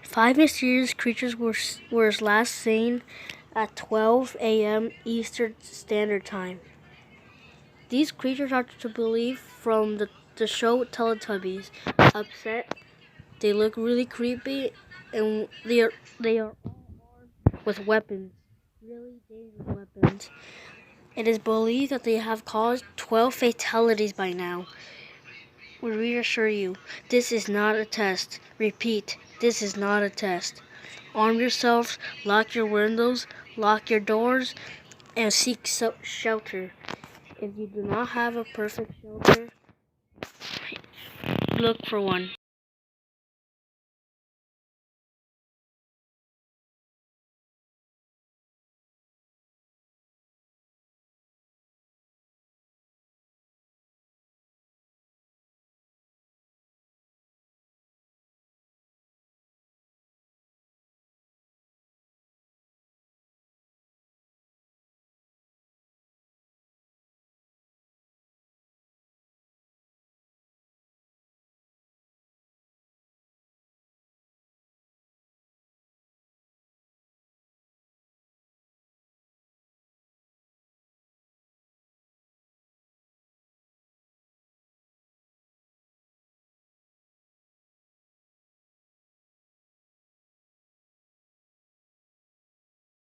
5 mysterious creatures were last seen at 12 a.m. Eastern Standard Time. These creatures are to believe from the show Teletubbies. Upset, they look really creepy, and they are all armed with weapons, really dangerous weapons. It is believed that they have caused 12 fatalities by now. We reassure you, this is not a test. Repeat, this is not a test. Arm yourselves, lock your windows, lock your doors, and seek shelter. If you do not have a perfect shelter, look for one.